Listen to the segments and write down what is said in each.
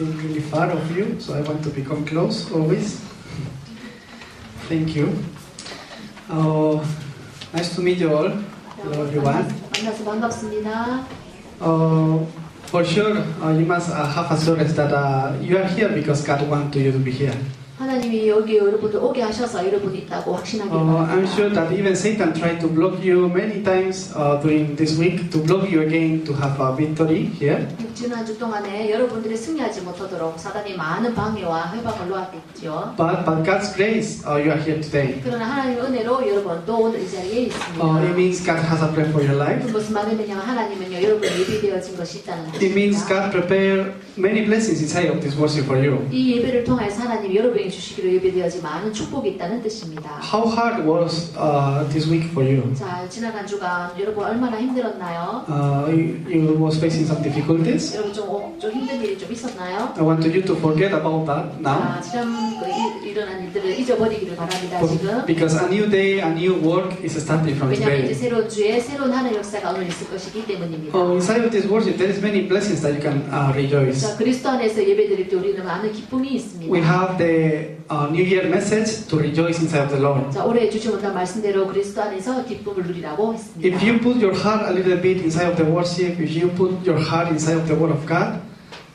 feel really far of you, so I want to become close always. Thank you. Nice to meet you all. Hello everyone. 만나서 반갑습니다. For sure, you must have assurance that you are here because God wants you to be here. 하나님이 여기 여러분들 오게 하셔서 여러분이 있다고 확신하기 바랍니다. I'm sure that even Satan tried to block you many times during this week to block you again to have a victory here. 지난 주 동안에 여러분들이 승리하지 못하도록 사단이 많은 방해와 회방을 놓았겠죠. But God's grace, you are here today. 그러나 하나님의 은혜로 여러분 또 오늘 이 자리에 있습니다. It means God has a plan for your life. 그 무슨 말이냐면 하나님은요 여러분 예비되어진 것이 있다는 것입니다. It means God prepared many blessings inside of this worship for you. 이 예배를 통해서 하나님이 여러분에게 주시기로 예배되어진 많은 축복이 있다는 뜻입니다. How hard was this week for you? 자, 지나간 주간 여러분 얼마나 힘들었나요? You was facing some difficulties. 여러분 좀 힘든 일이 좀 있었나요? I want you to forget about that now. 지난 일어난 일들을 잊어버리기를 바랍니다. 지금. Because a new day, a new work is starting from 왜냐하면 이제 today. 새로운 주에 새로운 하늘 역사가 오늘 있을 것이기 때문입니다. Inside of this worship, there is many blessings that you can rejoice. 자, 그리스도 안에서 예배드릴 때 우리는 많은 기쁨이 있습니다. We have the New Year message to rejoice inside of the Lord. 자, 올해 주신 원단 말씀대로 그리스도 안에서 기쁨을 누리라고 했습니다. If you put your heart a little bit inside of the worship, if you put your heart inside of the Word of God,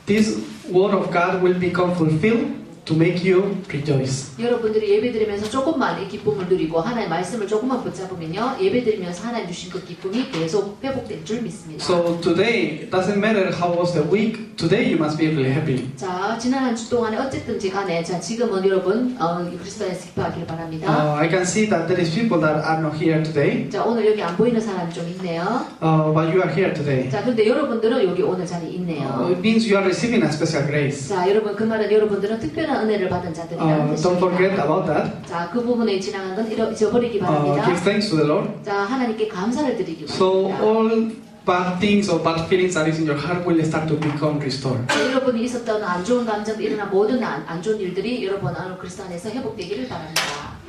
this Word of God will become fulfilled to make you rejoice. 여러분들이 예배드리면서 조금만 이 기쁨을 누리고 하나님의 말씀을 조금만 붙잡으면요 예배드리면서 하나님 주신 그 기쁨이 계속 회복될 줄 믿습니다. So today, it doesn't matter how was the week, today you must be really happy. 자, 지난 한 주 동안에 어쨌든지 간에 자, 지금은 여러분 그리스도 안에서 기뻐하기를 바랍니다. I can see that there is people that are not here today, 자, 오늘 여기 안 보이는 사람이 좀 있네요. but you are here today. 자, 그런데 여러분들은 여기 오늘 자리에 있네요. It means you are receiving a special grace. 자, 여러분 그 말은 여러분들은 특별한 은혜를 받은 자들이라는 Don't forget 뜻입니다. about that. 자, 그 부분에 지나간 건 잊어버리기 바랍니다. Give thanks to the Lord. 자, 하나님께 감사를 드리기 So 바랍니다. all bad things or bad feelings that is in your heart will start to become restored. 여러분이 있었던 안 좋은 감정, 일어난 모든 안 좋은 일들이 여러분 오늘 그리스도 안에서 회복되기를 바랍니다.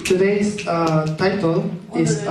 Today's title is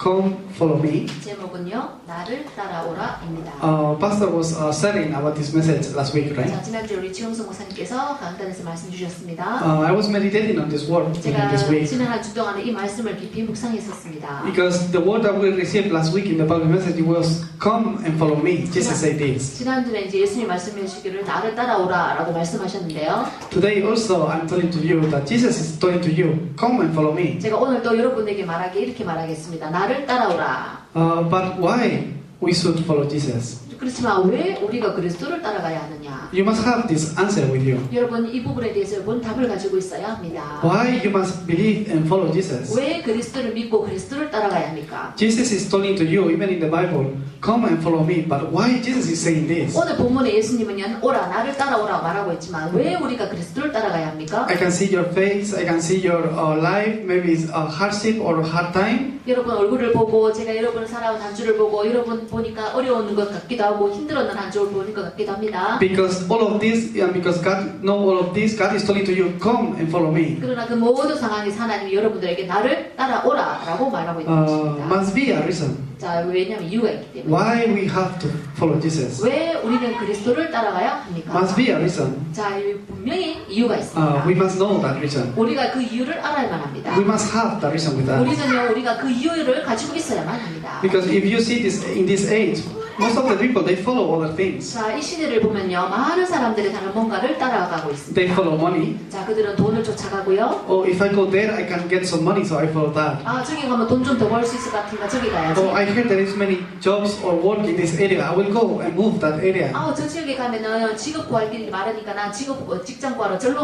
Come Follow Me. 제목은요, 나를 따라오라입니다. Pastor was sharing about this message last week, right? 자, 지난주 우리 지용성 목사님께서 강단에서 말씀 주셨습니다. I was meditating on this word during 제가 this week 지난 한 주 동안에 이 말씀을 깊이 묵상했었습니다. because the word that we received last week in the public message was Come and follow me. Jesus said this. 지난주에 이제 예수님 말씀해 주시기를 나를 따라오라라고 말씀하셨는데요. Today also I'm telling to you that Jesus is telling to you, Come and follow me. 제가 오늘 또 여러분에게 이렇게 말하겠습니다. 나를 따라오라. But why we should follow Jesus? 그렇지만 왜 우리가 그리스도를 따라가야 하느냐? You must have this answer with you. 여러분 이 부분에 대해서 여러분 답을 가지고 있어야 합니다. Why you must believe and follow Jesus? 왜 그리스도를 믿고 그리스도를 따라가야 합니까? Jesus is telling to you, even in the Bible, come and follow me. But why Jesus is saying this? 오늘 본문에 예수님은 오라 나를 따라오라 말하고 있지만 왜 우리가 그리스도를 따라가야 합니까? I can see your face, I can see your life, maybe it's a hardship or a hard time. 여러분 얼굴을 보고 제가 여러분 살아온 한 주를 보고 여러분 보니까 어려운 것 같기도 하고 힘들었던 한 주를 보는 것 같기도 합니다. Because all of this, and because God know all of this, God is telling to you, come and follow me. 그러나 그 모든 상황에서 하나님이 여러분들에게 나를 따라오라라고 말하고 있는 것입니다. Must be a reason 자, 왜냐하면 이유가 있기 때문에. why we have to follow Jesus. 왜 우리는 그리스도를 따라가야 합니까? Must be a reason. 자, 분명히 이유가 있습니다. We must know that reason. 우리가 그 이유를 알아야만 합니다. We must have the reason with that. 우리는요, 우리가 그 이유를 가지고 있어야만 합니다. Because if you see this in this age, most of the people they follow other things. 자, 이 시대를 보면요, 많은 사람들이 다른 뭔가를 따라가고 있습니다. They follow money. 자, 그들은 돈을 쫓아가고요. Oh, if I go there, I can get some money, so I follow that. 아, 저기 가면 돈 좀 더 벌 수 있을 것 같으니까 저기 가야지. Oh, I heard there is many jobs or work in this area. I will go and move that area. 아, 저 지역에 가면은 직업 구할 길이 많으니까 난 직장 구하러 저쪽으로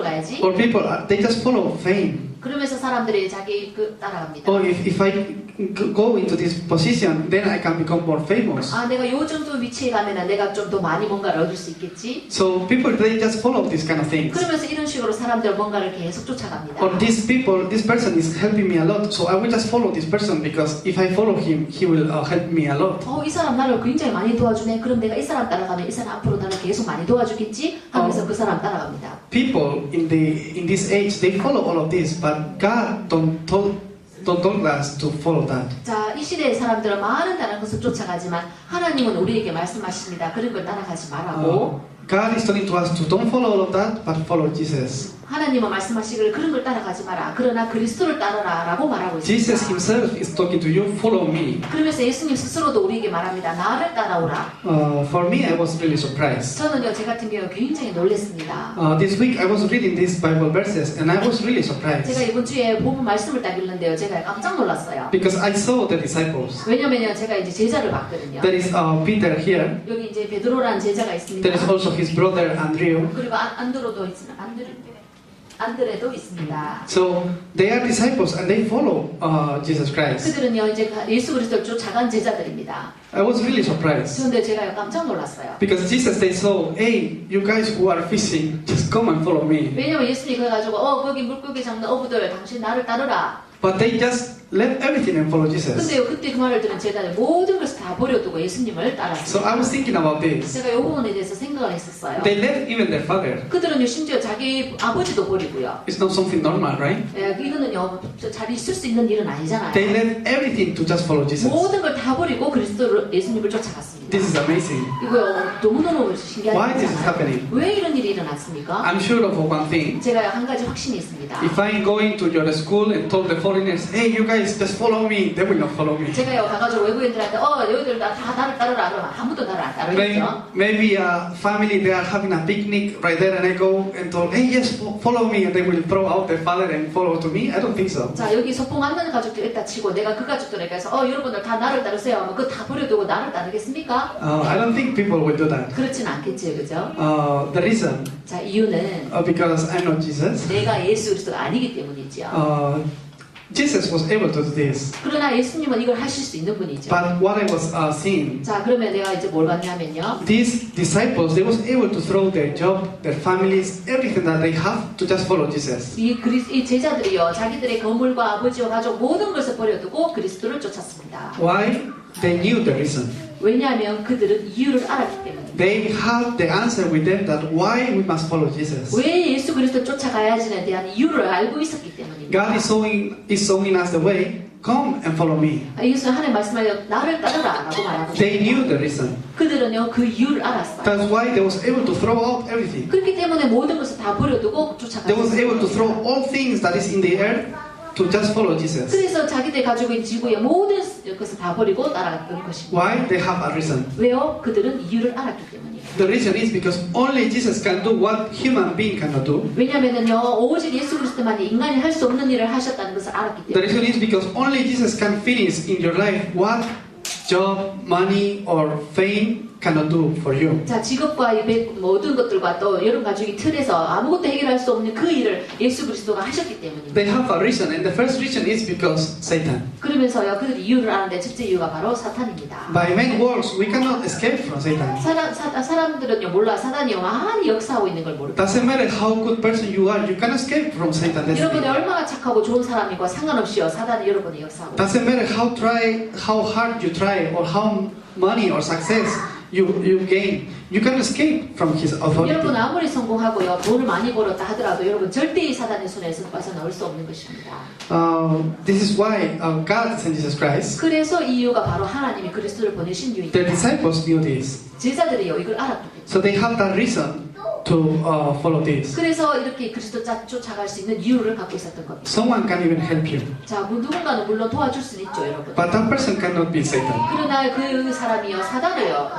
가야지. Or people, they just follow fame. 그러면서 사람들이 자기 따라갑니다. Oh, if I go into this position, then I can become more famous. 아, 내가 요 정도 위치에 가면은 내가 좀 더 많이 뭔가를 얻을 수 있겠지. So people, they just follow this kind of things. 그러면서 이런 식으로 사람들 뭔가를 계속 쫓아갑니다. Or these people, this person is helping me a lot, so I will just follow this person because if I follow him, he will help me a lot. 이 사람 나를 굉장히 많이 도와주네. 그럼 내가 이 사람 따라가면 이 사람 앞으로 나를 계속 많이 도와주겠지 하면서 그 사람 따라갑니다. People in this age, they follow all of this, but God don't told us to follow that. 자, 이 시대의 사람들은 많은 다른 것을 쫓아가지만 하나님은 우리에게 말씀하십니다. 그런 걸 따라가지 말라고. God is telling to us to don't follow all of that, but follow Jesus. 하나님은 말씀하시기를 그런 걸 따라가지 마라. 그러나 그리스도를 따르라 라고 말하고 있습니다. Jesus himself is talking to you, follow me. 그러면서 예수님 스스로도 우리에게 말합니다. 나를 따라오라. For me, I was really surprised. 저는요, 제 같은 경우 굉장히 놀랐습니다. This week I was reading these Bible verses and I was really 제가 surprised 이번 주에 본문 말씀을 딱 읽는데요. 제가 깜짝 놀랐어요. because I saw the disciples. 왜냐면요, 제가 이제 제자를 봤거든요. There is Peter here. 여기 이제 베드로라는 제자가 있습니다. There is also his brother Andrew. 그리고 안드로도 있습니다. 안드레도 있습니다. So they are disciples and they follow Jesus Christ. 그들은요, 이제 예수 그리스도를 쫓아간 제자들입니다. I was really surprised 그런데 제가 깜짝 놀랐어요. because Jesus they saw, hey, you guys who are fishing, just come and follow me. 왜냐면 예수님이 그래가지고 거기 물고기 잡는 어부들 당신 나를 따르라. But they just left everything and followed Jesus. 근데요, 그때 그 말을 들은 제자들 모든 것을 다 버려두고 예수님을 So 따랐어요. I was thinking about this. 제가 이 부분에 대해서 생각을 했었어요. They left even their father. 그들은요, 심지어 자기 아버지도 버리고요. It's not something normal, right? 이거는요, 잘 있을 수 있는 일은 아니잖아요. They left everything to just follow Jesus. 모든 걸 다 버리고 예수님을 쫓아갔습니다. This is amazing. 이거요, 너무너무 신기한 Why this is 일이잖아요. happening? 왜 이런 일이 일어났습니까? I'm sure of one thing. 제가 한 가지 확신이 있습니다. If I go into your school and told the foreigners, hey, you guys just follow me, they will not follow me. 제가요, 가가지고 외국인들한테 여기들 다 나를 따르라 그러면 아무도 나를 안 따르겠죠. Maybe a family, they are having a picnic right there and I go and told, hey, yes, follow me, and they will throw out their father and follow to me. I don't think so. 자, 여기 소풍 안 가는 가족들 있다 치고 내가 그 가족들에게 해서 여러분들 다 나를 따르세요 하면 그거 다 버려두고 나를 따르겠습니까? I don't think people will do that. 그렇진 않겠지, 그죠? The reason, 자, 이유는 because I'm not Jesus. 내가 예수 그리스도가 아니기 때문이지요. Jesus was able to do this. 그러나 예수님은 이걸 하실 수 있는 분이죠. But what I was seeing, 자, 그러면 내가 이제 뭘 봤냐면요. these disciples, they was able to throw their job, their families, everything that they have to just follow Jesus. 이 제자들이요, 자기들의 건물과 아버지와 가족 모든 것을 버려두고 그리스도를 쫓았습니다. Why? They knew the reason. 왜냐하면 그들은 이유를 알았기 때문입니다. They had the answer with them that why we must follow Jesus. 왜 예수 그리스도를 쫓아가야지에 대한 이유를 알고 있었기 때문입니다. God is showing us the way. Come and follow me. 예수 하나님 말씀하여 나를 따르라라고 말하고 They knew the reason. 그들은요, 그 이유를 알았어요. That's why they was able to throw out everything. 그렇기 때문에 모든 것을 다 버려두고 They was able to 쫓아갔어요. throw all things that is in the earth to just follow Jesus. 그래서 자기들 가지고 있는 지구의 모든 것을 다 버리고 따라갔던 것입니다. Why? They have a reason. 왜요? 그들은 이유를 알았기 때문이에요. The reason is because only Jesus can do what human being cannot do. 왜냐면은요, 오직 예수 그리스도만이 인간이 할 수 없는 일을 하셨다는 것을 알았기 The 때문에. reason is because only Jesus can finish in your life what job, money, or fame cannot do for you. 자, 직업과 모든 것들과 또 여러 가지 틀에서 아무것도 해결할 수 없는 그 일을 예수 그리스도가 하셨기 때문입니다. They have a reason, and the first reason is because Satan. 그러면서요, 그들이 이유를 아는데 첫째 이유가 바로 사탄입니다. By many works, we cannot escape from Satan. 사람들은요, 몰라. 사단이 많이 역사하고 있는 걸 모르고. Doesn't matter how good person you are, you cannot escape from Satan. 여러분이 얼마나 착하고 좋은 사람이고 상관없이요, 사단이 여러분의 역사하고. Doesn't matter how hard you try, or how money or success you gain. You can escape from his authority. 여러분 아무리 성공하고요, 돈을 많이 벌었다 하더라도 여러분 절대 이 사단의 손에서 빠져나올 수 없는 것입니다. This is why God sent Jesus Christ. 그래서 이 이유가 바로 하나님이 그리스도를 보내신 이유입니다. The disciples knew this, 제자들이요, 이걸 알았기 때문에. so they have that reason to follow this. 그래서 이렇게 그리스도 쫓아갈 수 있는 이유를 갖고 있었던 겁니다. Someone can even help you, 자, 누군가는 물론 도와줄 수는 있죠, 여러분. but that person cannot be Satan. 그러나 그 사람이요, 사단을요,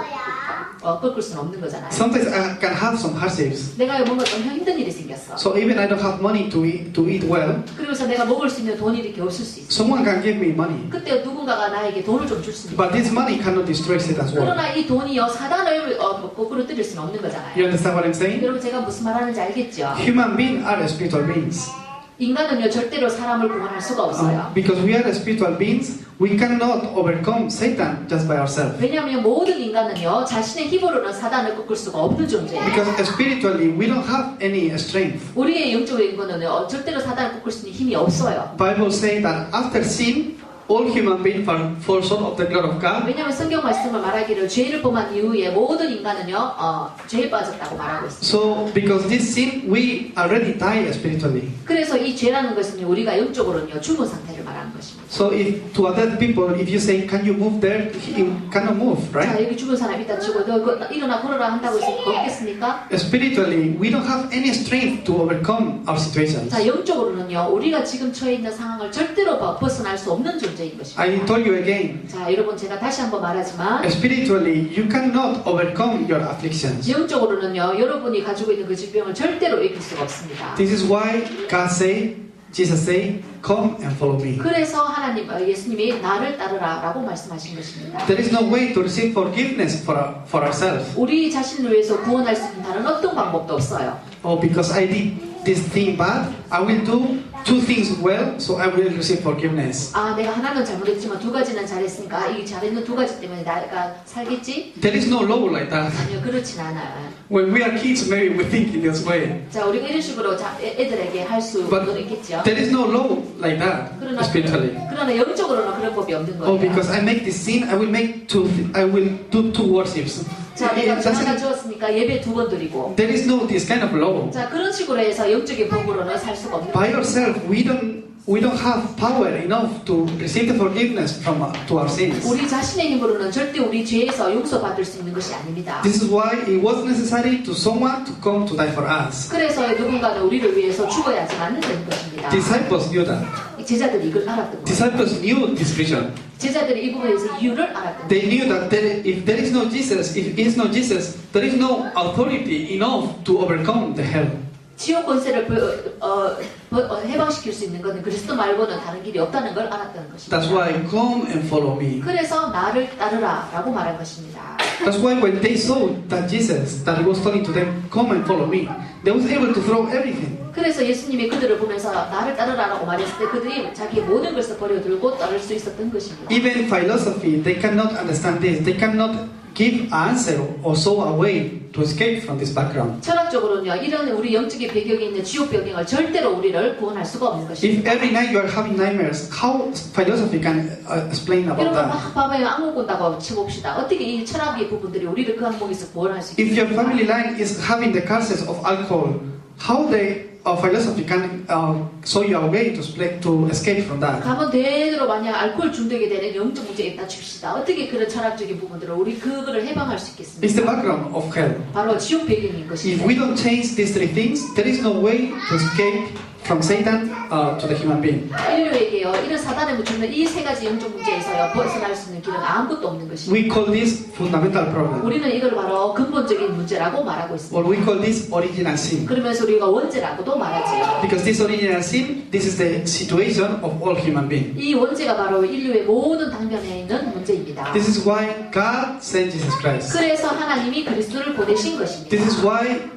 꺾을 수는 없는 거잖아요. Sometimes I can have some hardships, 내가 뭔가 좀 힘든 일이 생겼어. so even I don't have money to eat well. 그러면서 내가 먹을 수 있는 돈이 이렇게 없을 수 있어. Someone can give me money, 그때 누군가가 나에게 돈을 좀 줄 수 있어. but this money cannot destroy Satan's work. 그러나 이 돈이요, 사단을 거꾸로 때릴 수는 없는 거잖아요. You understand what I'm saying? 여러분 제가 무슨 말 하는지 알겠죠? Human beings are spiritual beings. 인간은요, 절대로 사람을 구원할 수가 없어요. Because we are spiritual beings, we cannot overcome Satan just by ourselves. 왜냐하면 모든 인간은요, 자신의 힘으로는 사단을 꺾을 수가 없는 존재예요. Because spiritually, we don't have any strength. 우리의 영적인 거는 절대로 사단을 꺾을 수 있는 힘이 없어요. Bible says that after sin, all human beings fall short of the glory of God. 왜냐하면 성경 말씀을 말하기를 죄를 범한 이후에 모든 인간은요 죄에 빠졌다고 말하고 있습니다. So because this sin, we already die spiritually. 그래서 이 죄라는 것은 우리가 영적으로는요 죽은 상태를 말하는 것입니다. So if to other people, if you say, "Can you move there?" He cannot move, 자 right? 여기 죽은 사람 있다 치고 너 일어나 걸어라 한다고 해서 걷겠습니까? Spiritually, we don't have any strength to overcome our situations. 자 영적으로는요 우리가 지금 처해 있는 상황을 절대로 벗어날 수 없는 존재인 것입니다. I told you again. 자 여러분 제가 다시 한번 말하지만 Spiritually, you cannot overcome your afflictions. 영적으로는요 여러분이 가지고 있는 그 질병을 절대로 이길 수가 없습니다. This is why God say, Jesus say, "Come and follow me." 그래서 하나님 예수님이 나를 따르라라고 말씀하신 것입니다. There is no way to receive forgiveness for ourselves. 우리 자신을 위해서 구원할 수 있는 다른 어떤 방법도 없어요. Oh, because I did this thing bad, I will do two things well, so I will receive forgiveness. 아 내가 하나는 잘못했지만 두 가지는 잘했으니까 이 잘했는 두 가지 때문에 내가 살겠지? There is no law like that. 아니요 그렇진 않아요. When we are kids, maybe we think in this way. 자 우리가 이런 식으로 애들에게 할 수는 있겠죠. There is no law like that spiritually. 그러나 영적으로는 그런 법이 없는 거예요. Oh, because I make this sin, I will do two worships. 자 내가 주 하나 주었으니까 예배 두 번 드리고. There is no this kind of law. 자 그런 식으로 해서 영적인 법으로는 살 수가 없는 By 거예요. ourselves, we don't have power enough to receive the forgiveness to our sins. 우리 자신의 힘으로는 절대 우리 죄에서 용서받을 수 있는 것이 아닙니다. This is why it was necessary to someone to come to die for us. 그래서 누군가는 우리를 위해서 죽어야지만 되는 것입니다. Disciples knew that. 제자들이 이걸 알았던 거예요. Disciples knew this vision. 제자들이 이 부분에서 이유를 알았던 거예요. They knew that if there is no Jesus, there is no authority enough to overcome the hell. 지옥 권세를 해방시킬 수 있는 것은 그리스도 말고는 다른 길이 없다는 걸 알았다는 것입니다. That's why come and follow me. 그래서 나를 따르라라고 말한 것입니다. That's why when they saw that Jesus, that he was telling to them, "Come and follow me," they was able to throw everything. 그래서 예수님이 그들을 보면서 나를 따르라라고 말했을 때 그들이 자기의 모든 것을 버려들고 따를 수 있었던 것입니다. Even philosophy, they cannot understand this. They cannot give an answer or show a way to escape from this background. 철학적으로는요, 이런 우리 영적인 배경에 있는 지옥 배경을 절대로 우리를 구원할 수가 없는 If 것입니다. every night you are having nightmares, how philosophy can explain about 여러분 that? 막 밤에 악몽 꾼다고 쳐봅시다. 어떻게 이 철학의 부분들이 우리를 그 악몽에서 구원할 수 If your family 있겠습니까? line is having the curses of alcohol, how philosophy can show you a way to escape from that? 가면 대대로 만약 알코올 중독이 되는 영적 문제가 있다 칩시다. 어떻게 그런 철학적인 부분들을 우리 그거를 해방할 수 It's the 있겠습니까? background of hell. 바로 지옥 배경인 If 것입니다. we don't change these three things, there is no way to escape from Satan to the human being. 인류에게요, 이런 사단에 묻혀있는 이 세 가지 영적 문제에서요 벗어날 수 있는 길은 아무것도 없는 것입니다. We call this fundamental problem, 우리는 이걸 바로 근본적인 문제라고 말하고 있습니다. or we call this original sin. 그러면서 우리가 원죄라고도 말하지요. Because this original sin, this is the situation of all human beings. 이 원죄가 바로 인류의 모든 당면에 있는 문제입니다. This is why God sent Jesus Christ. 그래서 하나님이 그리스도를 보내신 것입니다. This is why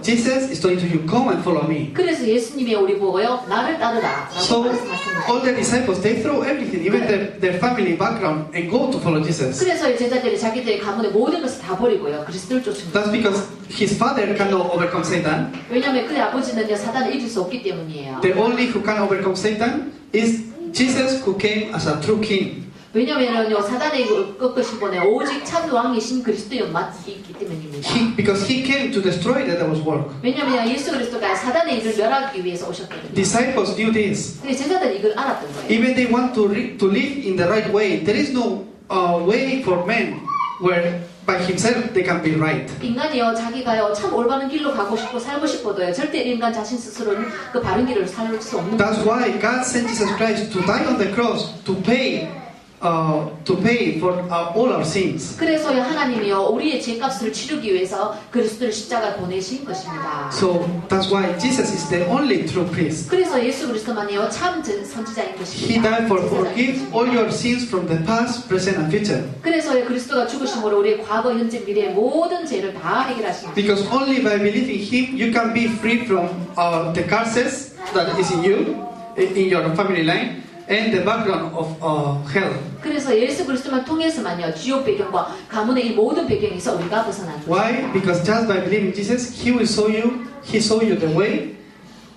Jesus is telling to you, "Come and follow me." 그래서 예수님이 우리 보고요, 나를 따르라 라고 So 말씀하셨습니다. all the disciples, they throw everything, even their family background, and go to follow Jesus. 그래서 제자들이 자기들의 가문의 모든 것을 다 버리고요, 그리스도를 쫓습니다. That's because his father cannot overcome Satan. 왜냐하면 그의 아버지는요, 사단을 이길 수 없기 때문이에요. The only who can overcome Satan is Jesus, who came as a true king. 왜냐면은요, 사단의 꺾으신 분에 오직 참 왕이신 그리스도만 있기 때문입니다. Because he came to destroy the devil's work. 왜냐면 예수 그리스도가 사단의 일을 멸하기 위해서 오셨거든요. Disciples knew this. 근데 제자들이 이걸 알았던 거예요. Even they want to live in the right way. There is no way for men where by himself they can be right. 인간이요, 자기가요, 참 올바른 길로 가고 싶고 살고 싶어도요, 절대 인간 자신 스스로는 그 바른 길을 살 수 없는 That's 거예요. why God sent Jesus Christ to die on the cross to pay for all our sins. 그래서요, 하나님이요, 우리의 죄값을 치르기 위해서 그리스도를 십자가에 보내신 것입니다. So that's why Jesus is the only true priest. 그래서 예수 그리스도만이요, 참 선지자인 He 것입니다. died for forgive all your sins from the past, present, and future. 그래서요, 그리스도가 죽으심으로 우리의 과거, 현재, 미래의 모든 죄를 다 해결하신 것입니다. Because only by believing Him, you can be free from the curses that is in you, in your family line, and the background of hell. 그래서 예수 그리스도만 통해서만요, 지옥 배경과 가문의 이 모든 배경에서 우리가 벗어나는 것입니다. Why? Because just by believing Jesus, He will show you the way,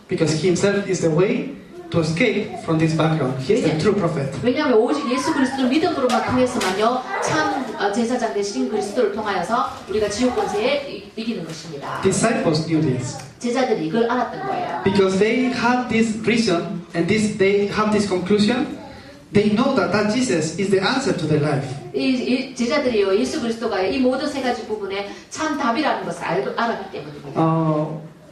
because He Himself is the way, to escape from this background. He's the true prophet. 왜냐하면 오직 예수 그리스도를 믿음으로만 통해서만요 참 제사장 되신 그리스도를 통하여서 우리가 지옥 권세에 이기는 것입니다. Disciples knew this 제자들이 이걸 알았던 거예요. because they had this vision and they have this conclusion. They know that Jesus is the answer to their life. 이 제자들이요 예수 그리스도가 이 모든 세 가지 부분에 참 답이라는 것을 알았기 때문입니다.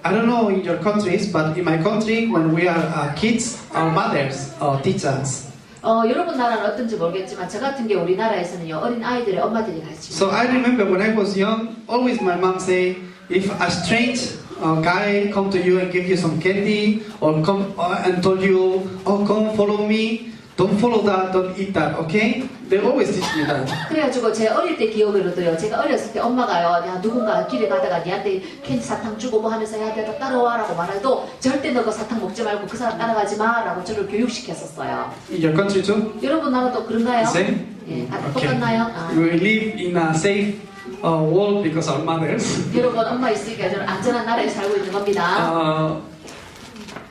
I don't know in your countries, but in my country, when we are kids, our mothers teach us. 여러분 나라는 어떤지 모르겠지만 저 같은 경우 우리나라에서는요 어린 아이들의 엄마들이 가르칩니다. So I remember when I was young, always my mom say, if a strange guy come to you and give you some candy, or come and told you, oh come follow me, don't follow that, don't eat that, okay? They always teach me that. 그래가지고 제 어릴 때 기억으로도요 제가 어렸을 때 엄마가요 야 누군가 길에 가다가 니한테 캔디 사탕 주고 뭐 하면서 야 내가 따라와라고 말해도 절대 너가 사탕 먹지 말고 그 사람 따라가지 마라고 저를 교육시켰었어요. In your country too? 여러분 나라도 그런가요? Same? 예, 똑같나요? We live in a safe world because our mothers. 여러분 엄마 있으니까 저는 안전한 나라에 살고 있는 겁니다.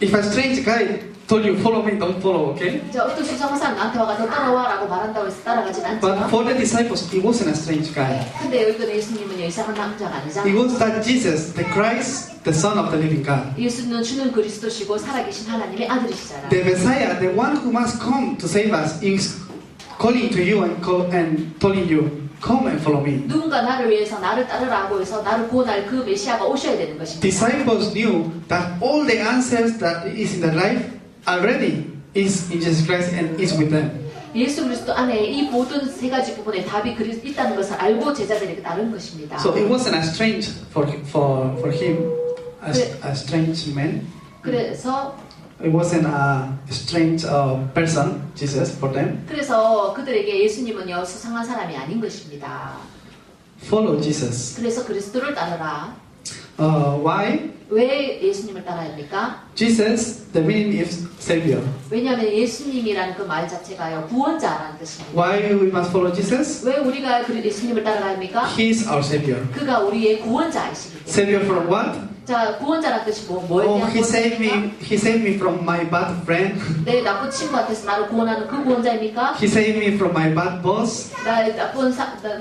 If a strange guy told you follow me, don't follow, okay? 저 어떤 수상한 사람 나한테 와가 너 따라와라고 말한다고 해서 따라가진 But 않지만 for the disciples, he wasn't a strange guy. 근데 여기는 예수님은요 이상한 남자가 It 아니잖아요. was that Jesus, the Christ, the Son of the living God. 예수는 주는 그리스도시고 살아계신 하나님의 아들이시잖아요. The Messiah, the one who must come to save us, is calling to you and telling you, come and follow me. 누군가 나를 위해서 나를 따르라고 해서 나를 구원할 그 메시아가 오셔야 되는 것입니다. Disciples knew that all the answers that is in their life already is in Jesus Christ and is with them. 예수 그리스도 안에 이 모든 세 가지 부분의 답이 있다는 것을 알고 제자들에게 따른 것입니다. So it wasn't a strange for him, a strange man. 그래서 It wasn't a strange person, Jesus, for them. 그래서 그들에게 예수님은요 수상한 사람이 아닌 것입니다. Follow Jesus. 그래서 그리스도를 따르라. Why? 왜 예수님을 따라야 합니까? Jesus, the meaning is Savior. 왜냐하면 예수님이라는 그 말 자체가요 구원자라는 뜻입니다. Why we must follow Jesus? 왜 우리가 예수님을 따라가야 합니까? He is our Savior. 그가 우리의 구원자이시기 때문에. Savior from what? 자, 구원자라는 뜻이 뭐에 Oh, 대한 he saved 구원자입니까? me. He saved me from my bad friend. 내 나쁜 친구한테서 나를 구원하는 그 구원자입니까? He saved me from my bad boss. 나의 나쁜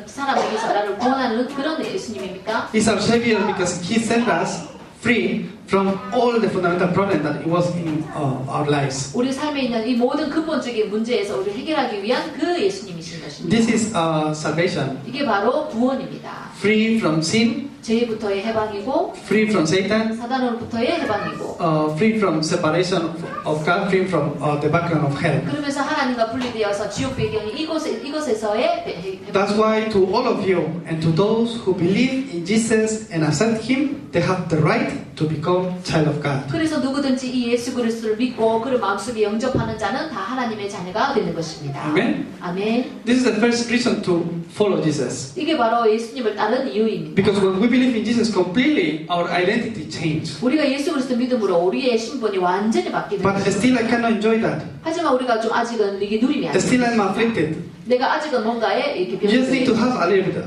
사람에게서 나를 구원하는 그런 예수님입니까? He's our Savior because He set us free from all the fundamental problem that it was in our lives. 우리 삶에 있는 이 모든 근본적인 문제에서 우리를 해결하기 위한 그 예수님이신 것입니다. This is salvation. 이게 바로 구원입니다. Free from sin, 죄부터의 해방이고 free from Satan, 사단으로부터의 해방이고 free from separation of God, free from the background of hell. 그러면서 하나님과 분리되어서 지옥 배경이 이곳에서의 해방. That's why to all of you and to those who believe in Jesus and accept Him, they have the right to become child of God. 그래서 누구든지 이 예수 그리스도를 믿고 그를 마음속에 영접하는 자는 다 하나님의 자녀가 되는 것입니다. Amen. 아멘. This is the first reason to follow Jesus. 이게 바로 예수님을 따른 이유입니다. Because when we believe in Jesus completely, our identity changes. 우리가 예수 그리스도 믿음으로 우리의 신분이 완전히 바뀌는 But 것입니다. still I cannot enjoy that. 하지만 우리가 좀 아직은 이게 누림이 안 Still 돼요. I'm afflicted. 내가 아직은 뭔가에 이렇게 You just need to 병들어. have a little bit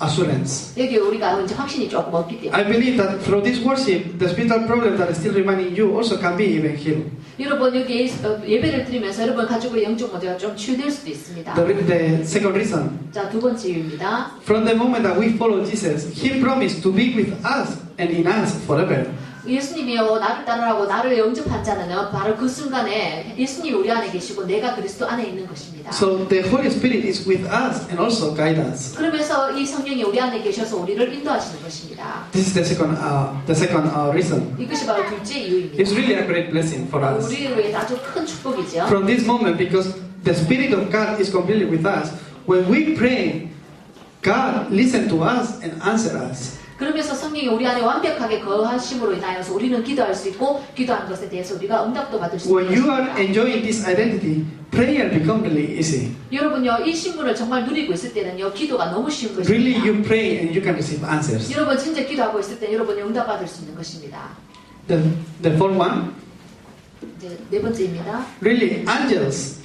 assurance. 여기 우리가 이제 확신이 조금 없기 때문에. I believe that through this worship, the spiritual problem that is still remaining in you also can be even healed. 여러분 여기 예배를 드리면서 여러분 가지고 영적 문제가 좀 치유될 수도 있습니다. The second reason, 자, 두 번째 이유입니다. from the moment that we follow Jesus, He promised to be with us and in us forever. 예수님이요 나를 따르라고 나를 영접한 자는요 바로 그 순간에 예수님이 우리 안에 계시고 내가 그리스도 안에 있는 것입니다. So the Holy Spirit is with us and also guide us. 그러면서 이 성령이 우리 안에 계셔서 우리를 인도하시는 것입니다. This is the second reason. 이것이 바로 둘째 이유입니다. It's really a great blessing for us. 우리를 위해 아주 큰 축복이죠. From this moment, because the Spirit of God is completely with us, when we pray, God listens to us and answers us. 그러면서 성령이 우리 안에 완벽하게 거하심으로 인하여서 우리는 기도할 수 있고 기도한 것에 대해서 우리가 응답도 받을 수 When 있는 you are 것입니다. enjoying this identity, prayer becomes really easy. 여러분요 이 신분을 정말 누리고 있을 때는요 기도가 너무 쉬운 Really, 것입니다. you pray and you can receive answers. 여러분 진짜 기도하고 있을 때 여러분이 응답받을 수 있는 것입니다. The fourth one, 이제 네 번째입니다. really, angels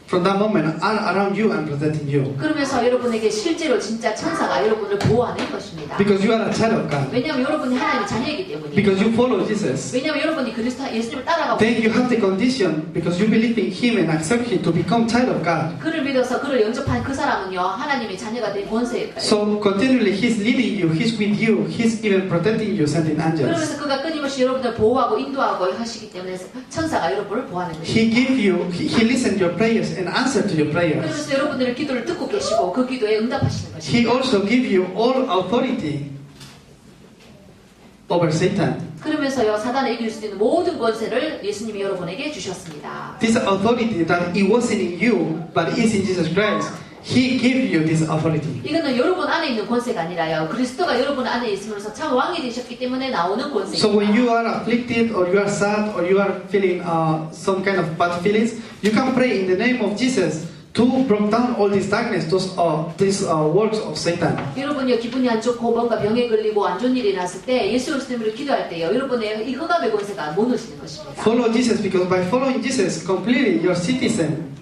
from that moment, around you and protecting you. 그러면서 여러분에게 실제로 진짜 천사가 여러분을 보호하는 것입니다. Because you are a child of God. 왜냐하면 여러분이 하나님의 자녀이기 때문이에요. Because you follow Jesus. 왜냐하면 여러분이 예수님을 따라가고 Then you have the condition, because you believe in Him and accept Him, to become child of God. 그를 믿어서 그를 영접한 그 사람은요 하나님의 자녀가 된 권세일까요? So continually He's leading you, He's with you, He's even protecting you, sending angels. 그러면서 그가 끊임없이 여러분을 보호하고 인도하고 하시기 때문에 천사가 여러분을 보호하는 것입니다. He give you, He listen to your prayers and answer to your prayers. 그러면서 여러분들의 기도를 듣고 계시고 그 기도에 응답하시는 것입니다. He also give you all authority over Satan. 그러면서요 사단을 이길 수 있는 모든 권세를 예수님이 여러분에게 주셨습니다. This authority that it wasn't in you, but is in Jesus Christ. He gave you this authority. 이거는 여러분 안에 있는 권세가 아니라요. 그리스도가 여러분 안에 있으면서 참 왕이 되셨기 때문에 나오는 권세입니다. So when you are afflicted, or you are sad, or you are feeling some kind of bad feelings, you can pray in the name of Jesus to break down all this darkness, these works of Satan. 여러분이 기분이 안 좋고 뭔가 병에 걸리고 안 좋은 일이 났을 때 예수 그리스도를 기도할 때요. 여러분의 이 흑암의 권세가 무너지는 것입니다. Follow Jesus, because by following Jesus completely, your citizen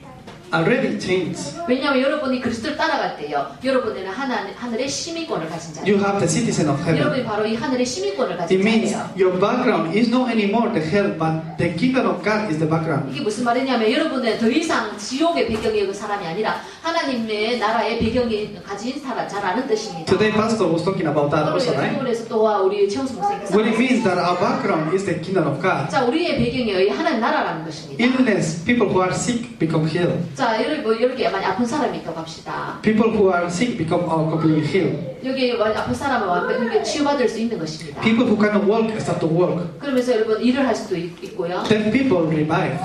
already changed. 왜냐하면 여러분이 그리스도를 따라갈 때요. 여러분에는 하늘의 시민권을 가진 자예요. You have the citizen of heaven. 여러분이 바로 이 하늘의 시민권을 It 가진 means 자예요. your background is not anymore the hell, but the kingdom of God is the background. 이게 무슨 말이냐면 여러분은 더 이상 지옥의 배경의 그 사람이 아니라 하나님의 나라의 배경이 가진 사람, 자라는 뜻입니다. Today, Pastor was talking about that also, right? 그래서 또한 우리 최영수 목사님께서 What it means that our background is the kingdom of God. 자, 우리의 배경이 하나님 나라라는 것입니다. Illness, people who are sick become healed. 자, 여기 많이 아픈 사람이 있다고 합시다. People who are sick become completely healed. 여기 아픈 사람은 완벽히 치유받을 수 있는 것입니다. People who cannot walk start to walk. 그러면서 여러분 일을 할 수도 있고요. Dead people revive.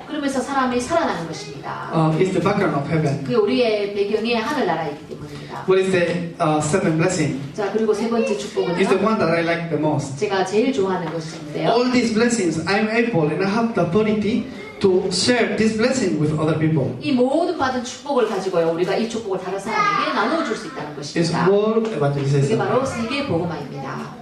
그러면서 사람이 살아나는 것입니다. It's the background of heaven. 그게 우리의 배경이 하늘나라이기 때문입니다. What is the seventh blessing? 자, 그리고 세 번째 축복은요. It's the one that I like the most. 제가 제일 좋아하는 것인데요. All these blessings, I'm able and I have the authority to share this blessing with other people. 이 모든 받은 축복을 가지고요. 우리가 이 축복을 다른 사람에게 나눠줄 수 있다는 It's 것입니다. word 이게 evangelism. 바로 세계 복음화입니다.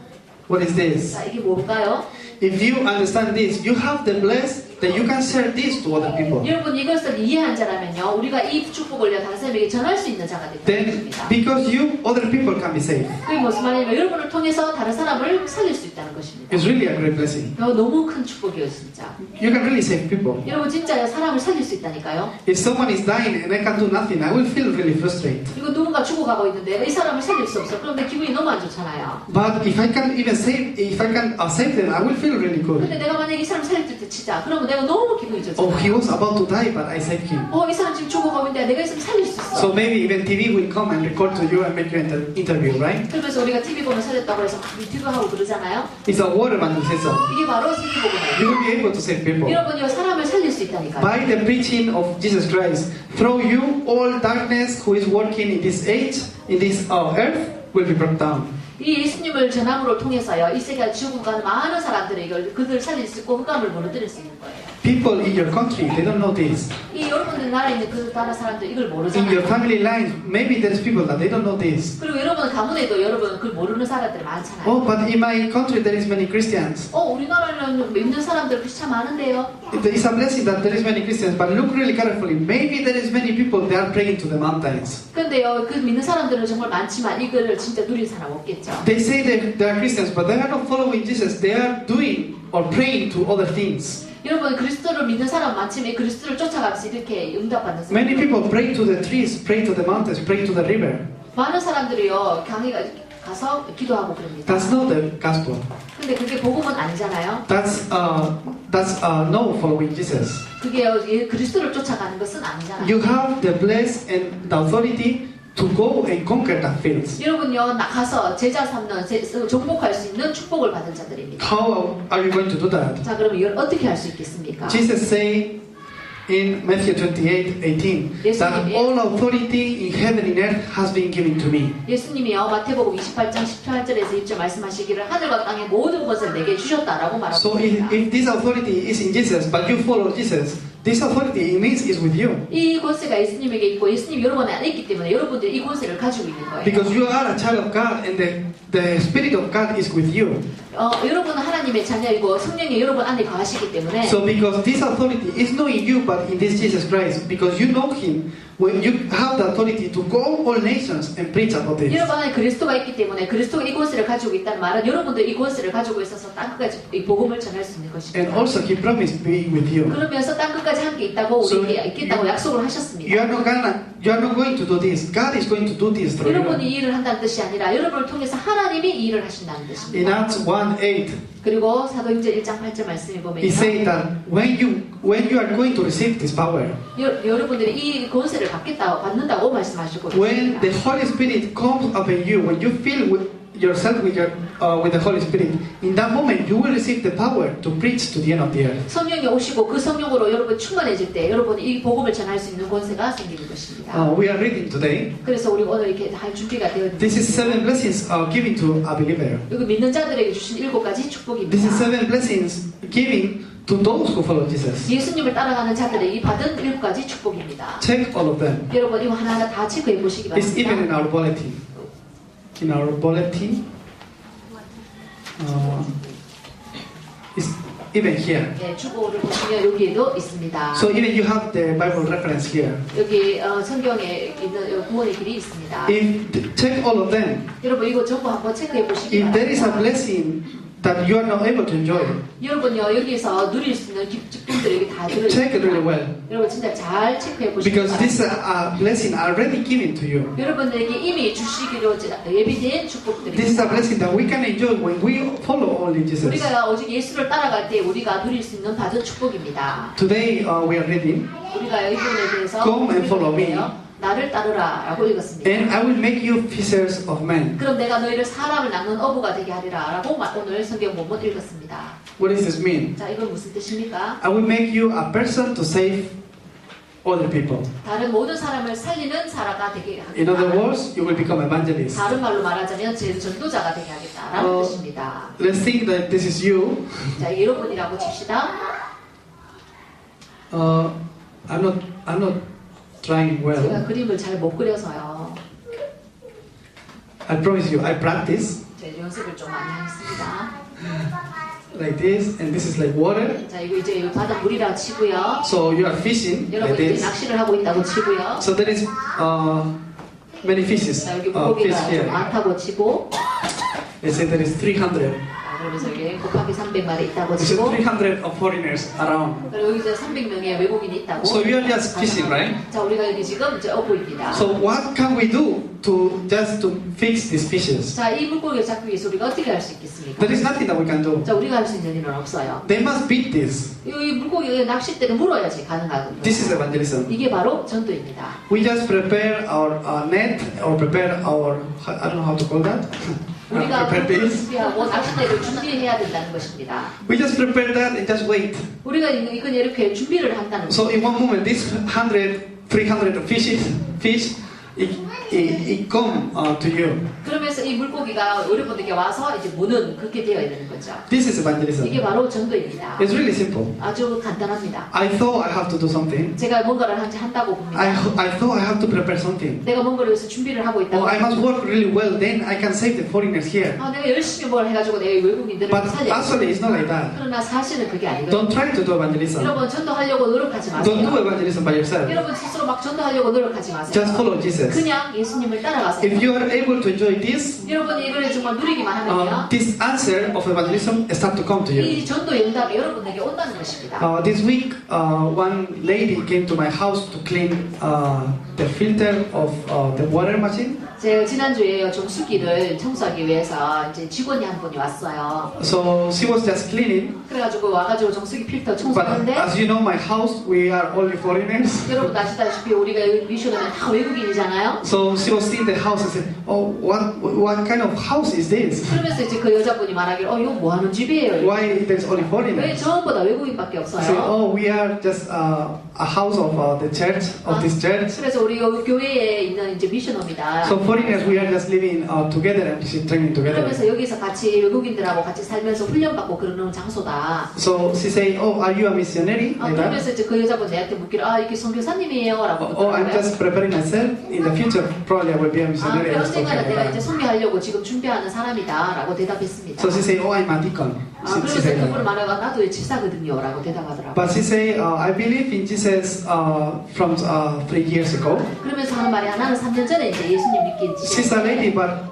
What is this? 자, 이게 뭘까요? If you understand this, you have the blessed that you can share this to other people. 여러분 이것을 이해한 자라면요, 우리가 이 축복을 다른 사람에게 전할 수 있는 자가 되는 Then, 것입니다. because you, other people can be saved. 그게 무슨 말이냐면 여러분을 통해서 다른 사람을 살릴 수 있다는 것입니다. It's really a great blessing. 너무 큰 축복이에요, 진짜. You can really save people. 여러분 진짜 사람을 살릴 수 있다니까요. If someone is dying and I can do nothing, I will feel really frustrated. 이거 누군가 죽어가고 있는데 이 사람을 살릴 수 없어. 그럼 내 기분이 너무 안 좋잖아요. But if I can even save, if I can save them, I will feel really good. 근데 내가 만약에 이 사람 살릴 때 치자. 그러면 내가 너무 기분이 좋잖아요. Oh, he was about to die, but I saved him. 이 사람 지금 죽어가고 있는데 내가 있으면 살릴 수 있어. So maybe even TV will come and record to you and make you interview, right? 그러면서 우리가 TV 보면 살렸다고 해서 인터뷰하고 그러잖아요. It's a word evangelism. 이게 바로 세계복음이에요. You will be able to save people. 여러분이 사람을 살릴 수 있다니까요. By the preaching of Jesus Christ, through you, all darkness who is working in this age, in this earth, will be brought down. 이 예수님을 전함으로 통해서요, 이 세계에 죽어가는 많은 사람들이 그들 살릴 수 있고 흑암을 무너뜨릴 수 있는 거예요. People in your country, they don't know this. 이 여러분들 나라에 있는 그 다른 사람들 이걸 In 모르잖아요. your family lines, maybe there's people that they don't know this. 그리고 여러분 가문에도 여러분 그걸 모르는 사람들이 많잖아요. Oh, but in my country there is many Christians. 우리나라는 믿는 사람들 크리스찬 많은데요. It's a blessing that there is many Christians, but look really carefully. Maybe there is many people they are praying to the mountains. 근데요, 그 믿는 사람들은 정말 많지만 이거를 진짜 누린 사람 없겠죠. They say they are Christians, but they are not following Jesus. They are doing or praying to other things. 여러분 그리스도를 믿는 사람 많지만 그리스도를 쫓아가면서 이렇게 응답받는 사람. Many people pray to the trees, pray to the mountains, pray to the river. 많은 사람들이요 강에 가서 기도하고 그럽니다. That's not the gospel. 근데 그게 복음은 아니잖아요. That's no following Jesus. 그게 그리스도를 쫓아가는 것은 아니잖아요. You have the blessed and the authority to go and conquer the fields. 여러분요 나가서 제자 삼는 정복할 수 있는 축복을 받은 자들입니다. How are you going to do that? 자 그럼 이걸 어떻게 할 수 있겠습니까? Jesus say in Matthew 28:18 that all authority in heaven and earth has been given to me. 예수님이요 마태복음 28장 18절에서 1절 말씀하시기를 하늘과 땅의 모든 것을 내게 주셨다라고 말하고 So if this authority is in Jesus, but you follow Jesus, this authority it means is with you. 이 권세가 예수님에게 있고 예수님 여러분 안에 있기 때문에 여러분들이 이 권세를 가지고 있는 거예요. Because you are a child of God and the Spirit of God is with you. 여러분은 하나님의 자녀이고 성령이 여러분 안에 거하시기 때문에 So because this authority is not in you but in this Jesus Christ, because you know Him, when you have the authority to go all nations and preach about this. 여러분 안에 그리스도가 있기 때문에 그리스도가 이 권세를 가지고 있다는 말은 여러분도 이 권세를 가지고 있어서 땅 끝까지 이 복음을 전할 수 있는 And 것입니다. also He promised being with you. 그러면서 땅 끝까지 함께 있다고 So 우리에게 있겠다고 약속을 You 하셨습니다. are not going to do this. God is going to do this through 여러분이 you. 이 일을 한다는 뜻이 아니라 여러분을 통해서 하나님이 이 일을 하신다는 In 뜻입니다. Acts 1:8, 그리고 사도행전 1장 8절 말씀에 He 보면 said that when you are going to receive this power, 여러분들이 이 권세를 받는다고 말씀하시고 when 있습니다. the Holy Spirit comes upon you, when you fill yourself with the Holy Spirit, in that moment you will receive the power to preach to the end of the earth. 성령이 오시고 그 성령으로 여러분 충만해질 때 여러분이 이 복음을 전할 수 있는 권세가 생기는 것입니다. We are reading today. 그래서 우리 오늘 이렇게 할 준비가 되어 있는 This is 7 blessings given to a believer. 여기 믿는 자들에게 주신 7가지 축복입니다. This is 7 blessings given to those who follow Jesus. 예수님을 따라가는 자들에게 받은 7가지 축복입니다. Check all of them. 여러분 이거 하나하나 다 체크해 보시기 It's even in 바랍니다. our bulletin. In our bulletin, it's even here. 네, 축복을 보시면 여기에도 있습니다. So even you have the Bible reference here. 여기 성경에 있는 구원의 길이 있습니다. Check all of them. 여러분 이거 전부 한번 체크해 보시기 If there is a 바랍니다. blessing that you are not able to enjoy, 여러분요 여기서 누릴 수 있는 기쁨들 여기 다 들어 check it really 있습니다. well. 여러분 진짜 잘 체크해 보시기 Because this 바랍니다. blessing already given to you. 여러분들에게 이미 주시기로 예비된 This is a 축복들입니다. blessing that we can enjoy when we follow only Jesus. 우리가 오직 예수를 따라갈 때 우리가 누릴 수 있는 받은 축복입니다. Today we are reading, 우리가 이 부분에 대해서 Come and follow me. 나를 따르라 라고 읽었습니다. and I will make you fishers of men. 그럼 내가 너희를 사람을 낚는 어부가 되게 하리라 라고 오늘 성경 본문 읽었습니다. What does this mean? 자, 이건 무슨 뜻입니까? I will make you a person to save other people. 다른 모든 사람을 살리는 사라가 되게 In other 하겠다. words, you will become evangelist. 다른 말로 말하자면 전도자가 되게 하겠다라는 뜻입니다. Let's think that this is you. 자, 이게 여러분이라고 칩시다. I'm not trying 제가 well. 그림을 잘 못 그려서요. I promise you, I practice 제 연습을 좀 많이 했습니다. like this, and this is like water. 자, 이거 이제 바다 물이라고 치고요. So you are fishing like 여러분 이제 this. 낚시를 하고 있다고 치고요. So there is many fishes. 자, 여기 Fish 물고기가 좀 here. 많다고 치고, Let's say there is 300. 그러면서 여기 곱하기 300마리 있다고 There's 치고, 300 of foreigners around. 그리고 여기 이제 300명의 외국인이 있다고. So we are just fishing, right? 자, 우리가 여기 지금 이제 어부입니다. So what can we do to fix these fishes? 자, 이 물고기를 잡기 위해서 우리가 어떻게 할 수 있겠습니까? There is nothing that we can do. 자, 우리가 할 수 있는 일은 없어요. They must beat this. 이 물고기 낚싯대를 물어야지 가능하거든요. This is evangelism. 이게 바로 전도입니다. We just prepare our net or prepare our, I don't know how to call that. 우리가 prepare 물고기를 this. 준비하고 낚싯대를 준비해야 된다는 것입니다. We just prepare that and just wait. 우리가 이건 이렇게 준비를 한다는 So 거죠. in one moment, this 300 fish, it come to you. 그러면서 이 물고기가 여러분에게 와서 이제 무는 그렇게 되어야 되는 거죠. This is evangelism. 이게 바로 전도입니다. It's really simple. 아주 간단합니다. I thought I have to do something. 제가 뭔가를 한다고 봅니다. I thought I have to prepare something. 내가 뭔가를 위해서 준비를 하고 있다고. Oh, I must work really well, then I can save the foreigners here. 내가 열심히 뭘 해가지고 내가 이 외국인들을 But 살려. actually, it's not like that. 그러나 사실은 그게 아니거든요. Don't try to do evangelism. 여러분 전도하려고 노력하지 Don't do 마세요. evangelism by yourself. 여러분 스스로 막 전도하려고 노력하지 마세요. Just follow Jesus. 그냥 예수님을 따라가세요. If you are able to enjoy this, 여러분이 이걸 정말 누리기만 하면요. this answer of evangelism start to come to you. 이 전도 응답이 여러분에게 온다는 것입니다. This week, one lady came to my house to clean the filter of the water machine. 제가 지난주에 정수기를 청소하기 위해서 이제 직원이 한 분이 왔어요. So she was just cleaning. 그래가지고 와가지고 정수기 필터 But 청소하는데 as you know, my house, we are only foreigners. 여러분 아시다시피 우리가 미션하면 다 외국인이잖아요. So she was seeing the house and said, "Oh, what kind of house is this? 그러면서 이제 그 여자분이 말하기를 이거 뭐 하는 집이에요? Why there's only 왜 foreigners?" 전부 다 외국인밖에 I said, 없어요? "Oh, we are just a house of the church of this church. 그래서 우리 여기 교회에 있는 이제 미션홈이다. So foreigners, we are just living together and training together. 그러면서 여기서 같이 외국인들하고 같이 살면서 훈련받고 그러는 장소다. So she say, "Oh, are you a missionary?" Like that. 그러면서 이제 그 여자분 내한테 묻기를 이게 선교사님이에요라고 Oh, I'm 묻더라고요. just preparing myself. In the future, probably I will be a missionary. 그래 I was 언젠가는 talking 내가 like 이제 that. 선교하려고 지금 준비하는 사람이다라고 대답했습니다. So she say, "Oh, I'm a deacon." She 그래서 said 그분을 that. 말해가 나도 집사거든요라고 대답하더라고요. But she say, "I believe in Jesus from 3 years ago." 그러면서 하는 말이 나는 3년 전에 이제 예수님 믿기 She's a lady, but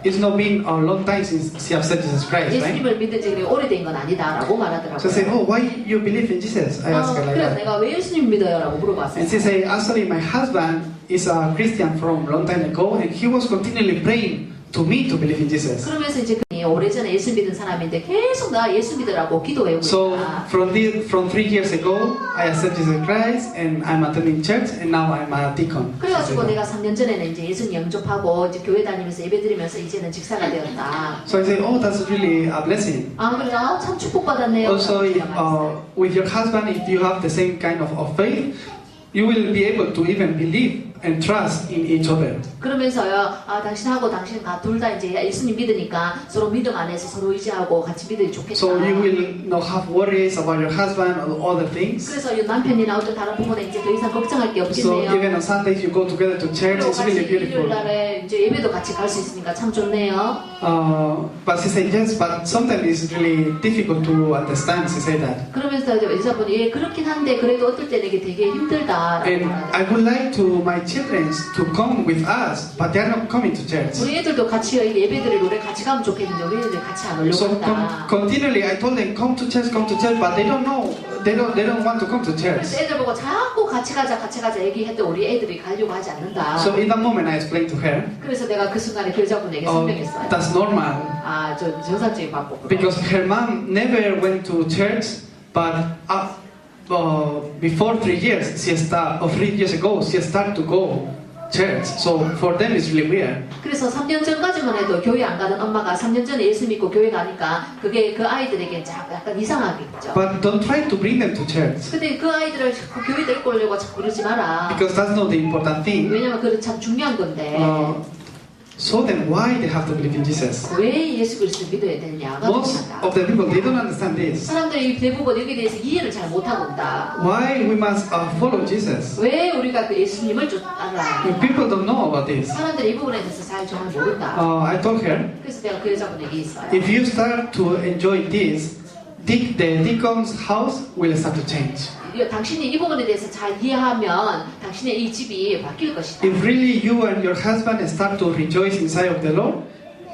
it's not been a long time since she accepted Jesus Christ, right? 예수님을 믿은 지 그래 오래된 건 아니다라고 말하더라고요. So I say, "Oh, why you believe in Jesus?" I ask her like 그래서 that. 내가 왜 예수님 믿어요라고 물어봤어요. And she say, "Actually, my husband is a Christian from long time ago, and he was continually praying to me to believe in Jesus." 그러면서 이제 오래전에 예수 믿은 사람인데 계속 나 예수 믿으라고 기도해오고 So 있다. from 3 years ago, I accepted Jesus Christ, and I'm attending church, and now I'm a deacon. She 그래가지고 said that. 내가 3년 전에는 이제 예수님 영접하고 이제 교회 다니면서 예배드리면서 이제는 직사가 되었다. So I say, "Oh, that's really a blessing." 그래서 참 축복받았네요. Also, if, with your husband, if you have the same kind of faith, you will be able to even believe and trust in each other. 그러면서요, 당신하고 당신 둘 다 이제 예수님 믿으니까 서로 믿음 안에서 서로 의지하고 같이 믿으니 좋겠다. So you will not have worries about your husband or other things. 그래서 이 남편이나 어떤 다른 부분에 이제 더 이상 걱정할 게 So 없겠네요. even on Sundays you go together to church, 그리고 it's 같이 really 일요일 beautiful. 날에 이제 예배도 같이 갈 수 있으니까 참 좋네요. But she said yes, but sometimes it's really difficult to understand. She said that. 그러면서 이제 여자분이 그렇긴 한데 그래도 어떨 때는 이게 되게 힘들다라고 And 말하더라고요. I would like to my children to come with us, but they are not coming to church. 우리 애들도 같이 예배드릴 노래 같이 가면 좋겠는데 우리 애들 같이 안 오려고 So 한다. continually I told them come to church, but they don't know. They don't want to come to church. 그래서 애들 보고 자꾸 같이 가자 얘기해도 우리 애들이 가려고 하지 않는다. So in that moment I explained to her, 그래서 내가 그 순간에 그 여자분에게 설명했어요. that's normal. 저 정상적인 방법. Because her mom never went to church, but before 3 years, 3 years ago, she started to go church. So for them, it's really weird. 그래서 3년 전까지만 해도 교회 안 가던 엄마가 3년 전에 예수 믿고 교회 가니까 그게 그 아이들에게 약간 이상하겠죠. But don't try to bring them to church, 근데 그 아이들을 자꾸 교회 데리고 오려고 자꾸 그러지 마라. because that's not the important thing. 왜냐면 그건 참 중요한 건데. Show them why they have to believe in Jesus. 왜 예수 그리스도를 믿어야 되느냐가 Most 중요하다. of the people, they don't understand this. 사람들이 대부분 여기에 대해서 이해를 잘 못하고 있다. Why we must follow Jesus? 왜 우리가 그 예수님을 따라야 People don't know about this. 사람들이 이 부분에 대해서 잘 정말 모른다. I told her, 그래서 내가 그 여자분에게 있어요. if you start to enjoy this, the deacon's house will start to change. 당신이 이 부분에 대해서 잘 이해하면 당신의 이 집이 바뀔 것이다. If really you and your husband start to rejoice inside of the Lord,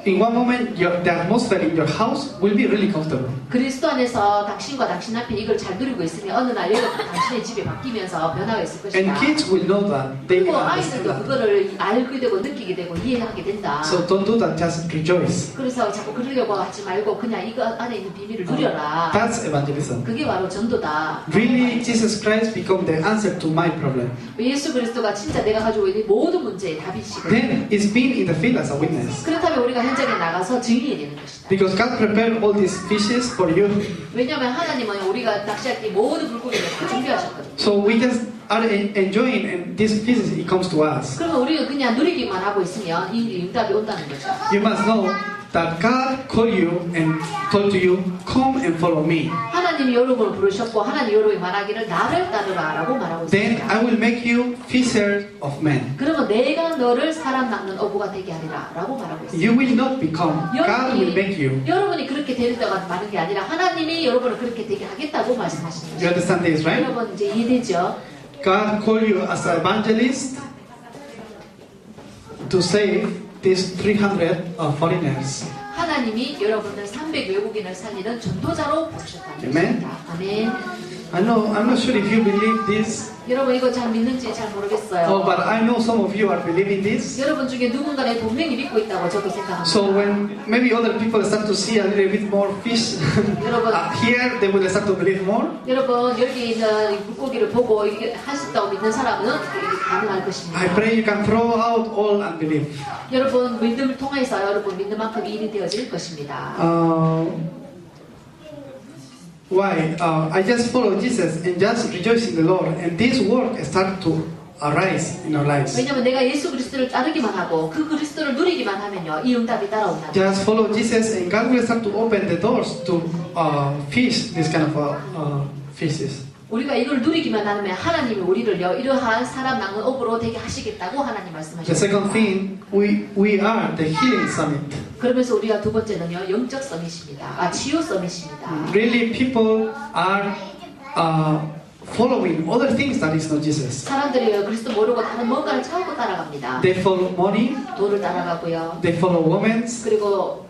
in one moment the atmosphere in your house will be really comfortable. 그리스도 안에서 당신과 당신 남편이 이걸 잘 누리고 있으면 어느 날 여러분 당신의 집에 바뀌면서 변화가 있을 것이다. And kids will know that. They 그리고 will understand 아이들도 that. 그거를 알게 되고 느끼게 되고 이해하게 된다. So don't do that, just rejoice. 그래서 자꾸 그러려고 하지 말고 그냥 이거 안에 있는 비밀을 누려라. That's evangelism. 그게 바로 전도다. Really, Jesus Christ become the answer to my problem. 예수 그리스도가 진짜 내가 가지고 있는 모든 문제의 답이시거든요. Then it's being in the field as a witness. 그렇다면 우리가 현장에 나가서 증인이 되는 것이다. Because God prepared all these fishes for you. 왜냐하면 하나님은 우리가 낚시할 때 모든 물고기를 다 준비하셨거든요. So we just are enjoying, and this fishes, it comes to us. 그러면 우리가 그냥 누리기만 하고 있으면 이 응답이 온다는 거죠. You must know that God called you and told to you, come and follow me. 하나님이 여러분을 부르셨고 하나님 여러분이 말하기를 나를 따르라라고 말하고 Then 있습니다. I will make you fishers of men. 그러면 내가 너를 사람 낚는 어부가 되게 하리라라고 말하고 있습니다. You will not become. God will make you. 여러분이 그렇게 되는 데가 많은 게 아니라 하나님이 여러분을 그렇게 되게 하겠다고 말씀하시는 You 거죠. understand this, right? 여러분 이제 이해되죠? God called you as an evangelist to save these 300 foreigners. 하나님이 여러분을 300 외국인을 살리는 전도자로 부르셨다는 Amen. 것입니다. 아멘. I'm not sure if you believe this. 여러분 이거 잘 믿는지 잘 모르겠어요. Oh, but I know some of you are believing this. 여러분 중에 누군가는 분명히 믿고 있다고 저도 생각합니다. So when maybe other people start to see a little bit more fish here, they will start to believe more. 여러분 여기 있는 물고기를 보고 이게 할 수 있다고 믿는 사람은 이게 가능할 것입니다. I pray you can throw out all unbelief. 여러분 믿음을 통해서 여러분 믿는 만큼 일이 되어질 것입니다. Why? I just follow Jesus and just rejoice in the Lord, and this work start to arise in our lives. 왜냐면 내가 예수 그리스도를 따르기만 하고 그 그리스도를 누리기만 하면요 이 응답이 따라온다. Just follow Jesus, and God will start to open the doors to fish this kind of fishes. 우리가 이걸 누리기만 하면 하나님이 우리를요 이러한 사람 낚는 업으로 되게 하시겠다고 하나님 The 말씀하셨습니다. second thing, we are the healing summit. 그러면서 우리가 두 번째는요 영적 서밋입니다. 치유 서밋입니다. Really, people are following other things that is not Jesus. 사람들이 그리스도 모르고 다른 뭔가를 찾고 따라갑니다. They follow money, 돈을 따라가고요. they follow women, 그리고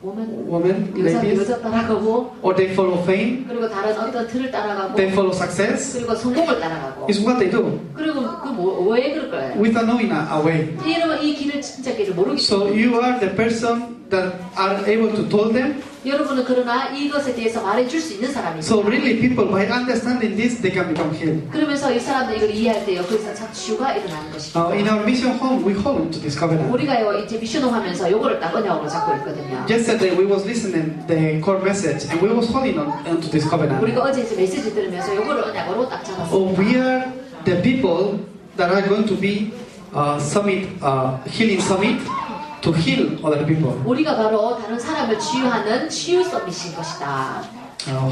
여자 ladies, 따라가고 or they follow fame, 그리고 다른 어떤 틀을 따라가고 they follow success. 그리고 성공을 따라가고 It's what they do 그리고 왜 그럴 거예요? without knowing a way. 여러분 이 길을 진짜 길을 모르기 So 때문에 you are the person that are able to tell them. 여러분은 그러나 이것에 대해서 말해줄 수 있는 사람입니다. So really, people by understanding this, they can become healed. 그러면서 이 사람들이 이걸 이해할 때요 거기서 참 치유가 일어나는 것입니다. In our mission home, we hold to this covenant. 우리가요 이제 미션홈 하면서 요거를 딱 언약으로 잡고 있거든요. Yesterday we was listening the core message, and we was holding on to this covenant. 우리가 어제 이제 메시지 들으면서 요거를 언약으로 딱 잡았어요. We are the people that are going to be summit, healing summit, to heal other people. 우리가 바로 다른 사람을 치유하는 치유 서밋인 것이다.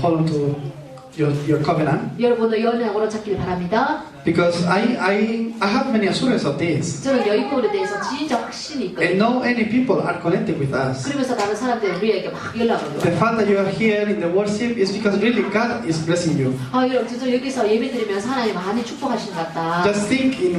Hold on to your covenant, 여러분은 이 언약으로 잡길 바랍니다. because I have many assurance of this. 저는 이 부분에 대해서 진짜 확신이 And 있거든요. no any people are connected with us. 그러면서 다른 사람들이 우리에게 막 연락을 The 해요. fact that you are here in the worship is because really God is blessing you. 여러분 진짜 여기서 예배 드리면서 하나님 많이 축복하신 것 같다. Just think in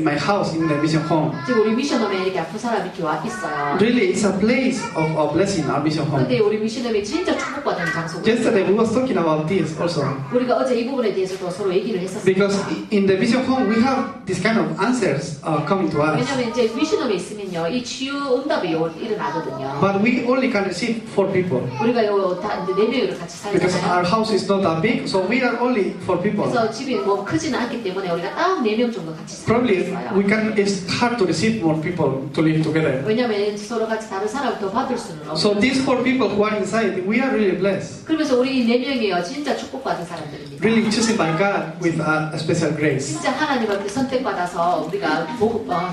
my house, in the mission home. 지금 우리 미션홈에 이렇게 아픈 사람이 이렇게 와 있어요. Really, it's a place of blessing, our mission home. 근데 우리 미션홈이 진짜 축복받는 장소고 Yesterday we was talking about this also. 우리가 어제 이 부분에 대해서도 서로 얘기를 했었어요. Because in the mission home we have this kind of answers coming to us. 왜냐면 이제 미션홈에 있으면요 이 치유 응답이 일어나거든요. But we only can receive 4 people. 우리가 다 이제 4명으로 같이 Because 살잖아요. our house is not that big, so we are only 4 people. 그래서 집이 뭐 크지는 않기 때문에 우리가 딱 4명 정도 같이 Probably 살고 있어요. it's hard to receive more people to live together. 왜냐면 서로 같이 다른 사람을 더 받을 수는 없어요. So these 4 people who are inside, we are really blessed. 그러면서 우리 4명이요 진짜 축복받은 사람들입니다. Really chosen by God with a special grace. 진짜 하나님한테 선택받아서 우리가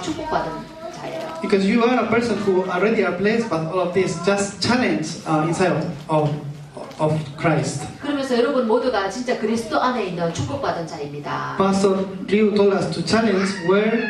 축복받은 자예요. Because you are a person who already are blessed, but all of this just challenge inside of Christ. 그러면서 여러분 모두가 진짜 그리스도 안에 있는 축복받은 자입니다. Pastor Ryu told us to challenge where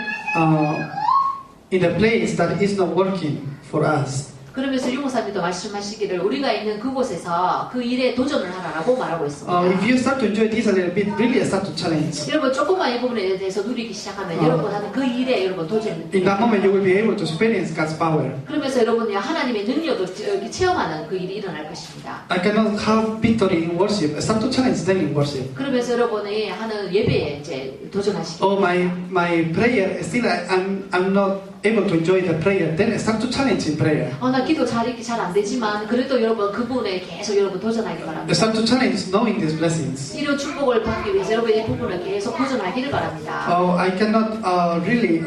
in the place that is not working for us. 그러면서 유목사님도 말씀하시기를 우리가 있는 그곳에서 그 일에 도전을 하라고 말하고 있습니다. If you start to enjoy this a little bit, really start to challenge. 여러분 조금만 이 부분에 대해서 누리기 시작하면 여러분 하는 그 일에 여러분 도전. In that moment, you will be able to experience God's power. 그러면서 여러분이 하나님의 능력을 체험하는 그 일이 일어날 것입니다. I cannot have victory in worship. Start to challenge them in worship. 그러면서 여러분이 하는 예배에 이제 도전하시기. My prayer still I'm not able to enjoy the prayer. Then start to challenge in prayer. 나 기도 잘 안 되지만 그래도 여러분 그 부분에 계속 여러분 도전하기 바랍니다. Start to challenge knowing these blessings. 이런 축복을 받기 위해서 여러분 이 부분을 계속 도전하기를 바랍니다. I cannot really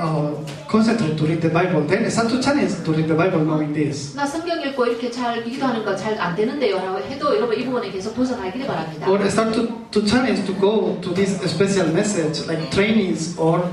concentrate to read the Bible. Then start to challenge to read the Bible knowing this. 나 성경 읽고 이렇게 잘 기도하는 거 잘 안 되는데요. 라고 해도 여러분 이 부분에 계속 도전하기를 바랍니다. Or start to challenge to go to this special message like trainings or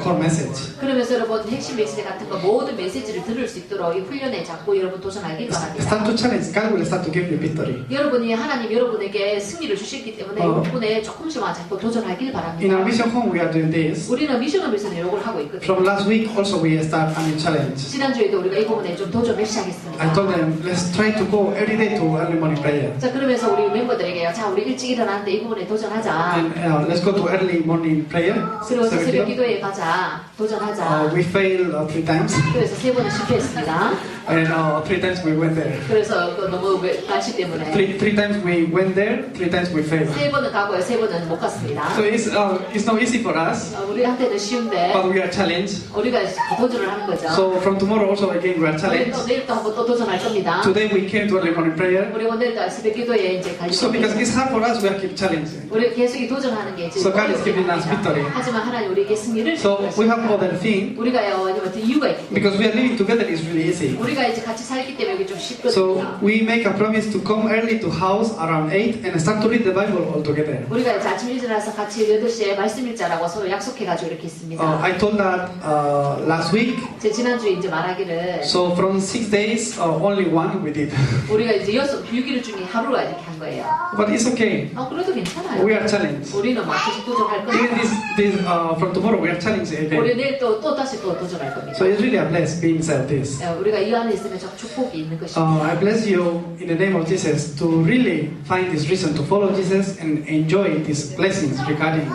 core message. 그러면서 여러분 핵심 메시지 같은 거 모든 메시지를 들을 수 있도록 이 훈련에 자꾸 여러분 도전하길 Start 바랍니다. to challenge. God will start to give you victory. 여러분이 하나님 여러분에게 승리를 주셨기 때문에 이 부분에 조금씩만 자꾸 도전하길 In 바랍니다. our mission home, we are doing this. 우리는 미션홈에서는 이걸 하고 있거든요. From last week, also we start a new challenge. 지난주에도 우리가 이 부분에 좀 도전을 시작했습니다. I told them, let's try to go every day to early morning prayer. 자 그러면서 우리 멤버들에게요. 자 우리 일찍 일어나는데 이 부분에 도전하자. And let's go to early morning prayer. 그리고 새벽 7 p.m. 기도에 가자. 도전하자. We failed 3 times. 그래서 3번은 실패했습니다. And 3 times we went there. 그래서 너무 날씨 때문에 3 times we went there, 3 times we failed. 3번은 가고요. 3번은 못 갔습니다. So it's not easy for us, 우리한테는 쉬운데 but we are challenged. 우리가 도전을 하는 거죠. So from tomorrow also again we are 우리 challenged. 또 내일 또 한번 또 도전할 겁니다. Today we came to early morning prayer. 우리 오늘도 새벽 기도에 이제 갈 So because 겁니다. it's hard for us, we are keep challenging. 우리 계속 이 도전하는 게 지금 So God is giving us 어렵습니다. victory. 하지만 하나님 우리에게 승리를 So we have other thing 우리가요 이유가 있기 때문에 because we are living together is really easy. 우리가 이제 같이 살기 때문에 이게 좀 So 쉽거든요. we make a promise to come early to house around 8 and start to read the Bible all together. 우리가 이제 아침 일어나서 같이 8시에 말씀 읽자라고 서로 약속해가지고 이렇게 있습니다. I told that last week. 제 지난주에 이제 말하기를 So from 6 days, only one we did. 우리가 이제 6일 중에 하루가 이렇게 한 거예요. But it's okay. 그래도 괜찮아요. We are challenged. 우리는 막 계속 도전할 Even 겁니다. from tomorrow we are challenged 우리 again. 내일 또 다시 또 도전할 겁니다. So it's really a blessing being inside this. 우리가 이 안에 있으면 저 축복이 있는 것입니다. I bless you in the name of Jesus to really find this reason to follow Jesus and enjoy these blessings regarding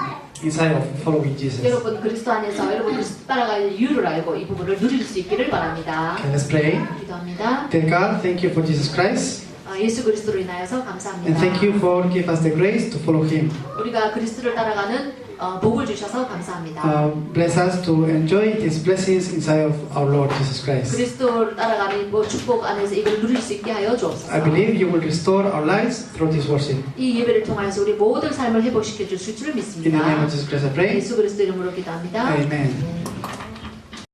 inside of following Jesus. Okay, 여러분 그리스도 안에서 여러분 그리스도 따라갈 이유를 알고 이 부분을 누릴 수 있기를 바랍니다. let's pray. 기도합니다. Dear God, thank you for Jesus Christ. 예수 그리스도로 인하여서 감사합니다. And thank you for giving us the grace to follow Him. 우리가 그리스도를 따라가는 복을 주셔서 감사합니다. Bless us to enjoy these blessings inside of our Lord Jesus Christ. 그리스도를 따라가는 축복 안에서 이걸 누릴 수 있게 하여 주옵소서. I believe you will restore our lives through this worship. 이 예배를 통하여서 우리 모든 삶을 회복시켜 주실 줄 In the name 믿습니다. of Jesus Christ I pray. 예수 그리스도 이름으로 기도합니다. Amen.